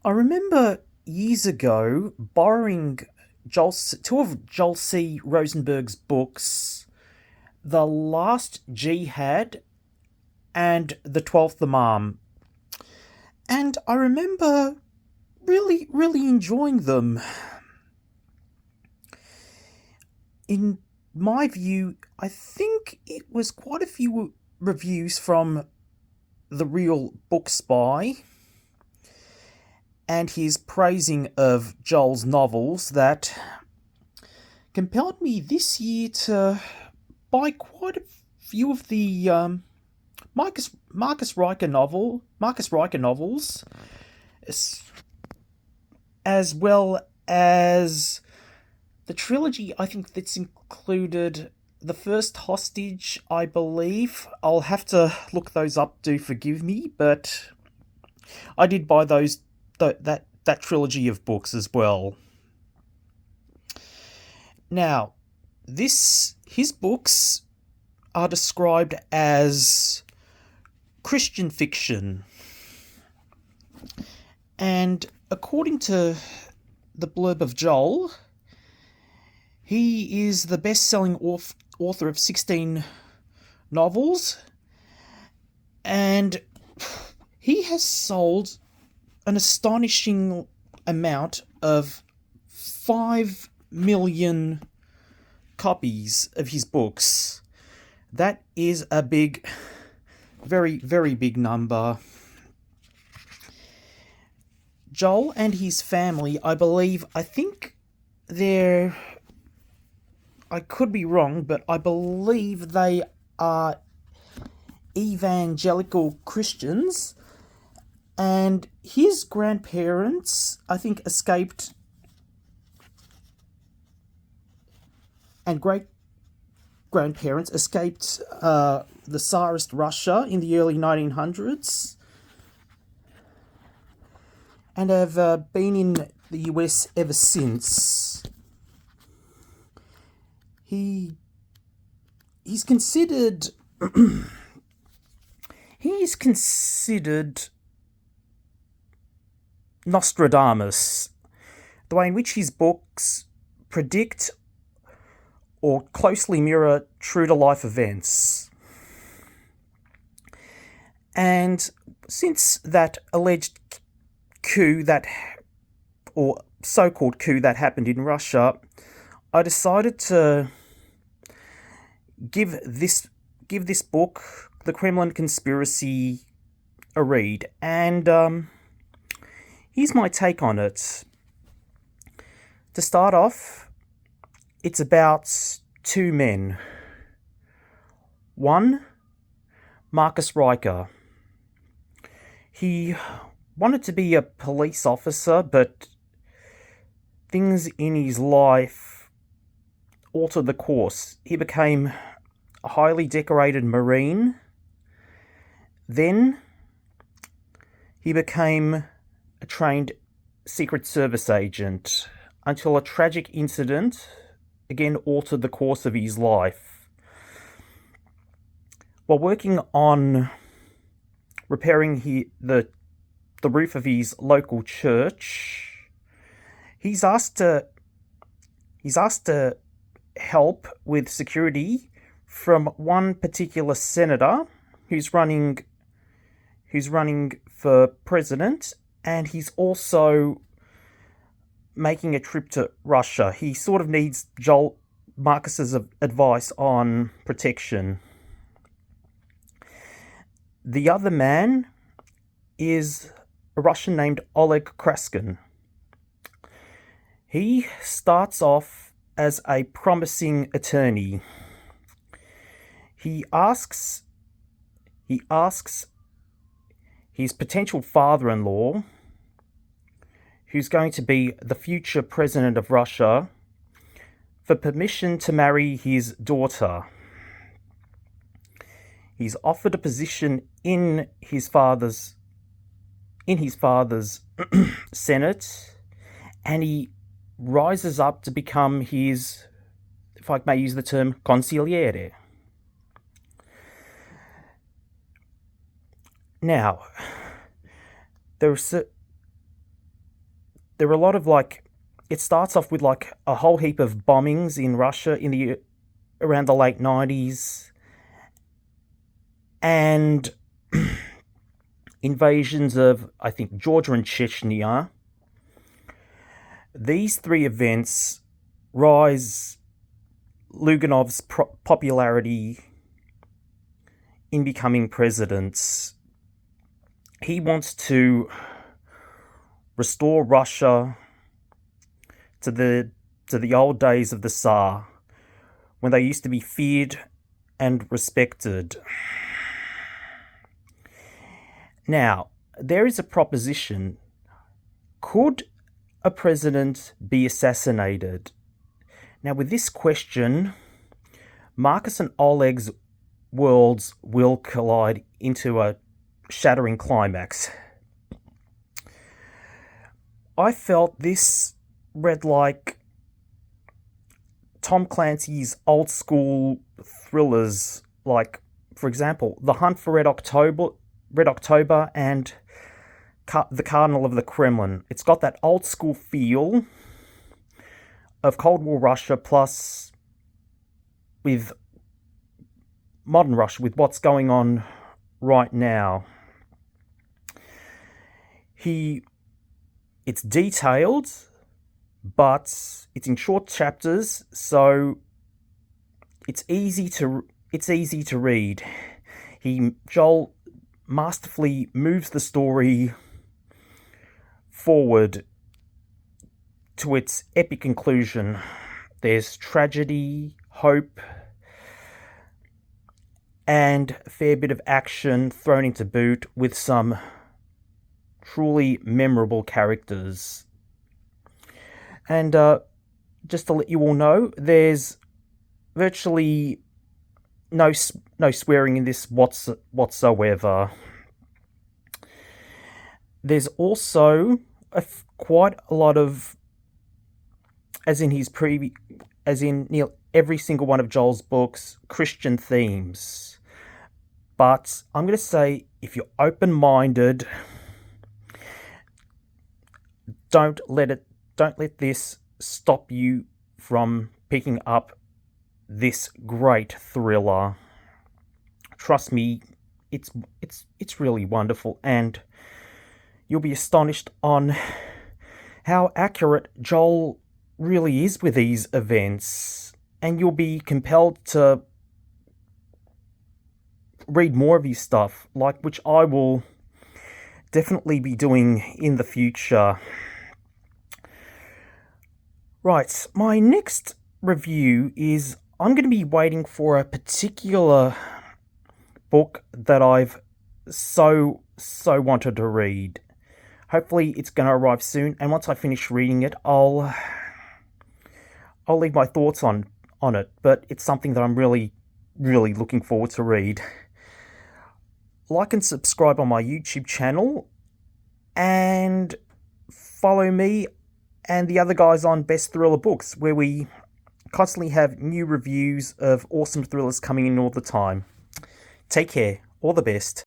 I remember years ago borrowing two of Joel C. Rosenberg's books, The Last Jihad and The Twelfth Imam. And I remember really enjoying them. In my view, I think it was quite a few reviews from the real book spy and his praising of Joel's novels that compelled me this year to buy quite a few of the Marcus Riker novels, as well as the trilogy. I think that's included the first hostage. I believe I'll have to look those up. Do forgive me, but I did buy that trilogy of books as well. Now, this his books are described as Christian fiction, and according to the blurb of Joel, he is the best-selling author of 16 novels, and he has sold an astonishing amount of 5 million copies of his books. That is a very big number. Joel and his family, I think they're, I could be wrong, but I believe they are evangelical Christians, and his grandparents, I think, escaped, and great grandparents escaped the Tsarist Russia in the early 1900s and have been in the US ever since. He's considered he is considered Nostradamus, the way in which his books predict or closely mirror true to life events. And since that alleged coup or so-called coup that happened in Russia, I decided to give this book, The Kremlin Conspiracy, a read. And here's my take on it. To start off, it's about two men. One, Marcus Riker. He wanted to be a police officer, but things in his life altered the course. He became a highly decorated Marine. Then he became a trained Secret Service agent until a tragic incident again altered the course of his life. While working on repairing the roof of his local church, he's asked to help with security from one particular senator who's running for president, and he's also making a trip to Russia. He sort of needs Marcus's advice on protection. The other man is a Russian named Oleg Kraskin. He starts off as a promising attorney. He asks his potential father-in-law, who's going to be the future president of Russia, for permission to marry his daughter. He's offered a position in his father's Senate, and he rises up to become his, if I may use the term, consigliere. Now, there are there are a lot of like, it starts off with like a whole heap of bombings in Russia in the around the late 90s, and invasions of, I think, Georgia and Chechnya. These three events rise Luganov's popularity in becoming president. He wants to restore Russia to the old days of the Tsar, when they used to be feared and respected. Now, there is a proposition: could a president be assassinated? Now, with this question, Marcus and Oleg's worlds will collide into a shattering climax. I felt this read like Tom Clancy's old school thrillers, like, for example, The Hunt for Red October and The Cardinal of the Kremlin. It's got that old school feel of Cold War Russia, plus with modern Russia, with what's going on right now. It's detailed, but it's in short chapters, so it's easy to read. Joel masterfully moves the story forward to its epic conclusion. There's tragedy, hope, and a fair bit of action thrown into boot, with some truly memorable characters. And just to let you all know, there's virtually no swearing in this whatsoever. There's also quite a lot of, as in nearly every single one of Joel's books, Christian themes. But I'm going to say, if you're open-minded, don't let this stop you from picking up this great thriller. Trust me, it's really wonderful, and you'll be astonished on how accurate Joel really is with these events, and you'll be compelled to read more of his stuff, which I will definitely be doing in the future. Right, my next review is, I'm going to be waiting for a particular book that I've so wanted to read. Hopefully it's going to arrive soon, and once I finish reading it, I'll leave my thoughts on it, but it's something that I'm really looking forward to read. Like and subscribe on my YouTube channel, and follow me and the other guys on Best Thriller Books, where we constantly have new reviews of awesome thrillers coming in all the time. Take care. All the best.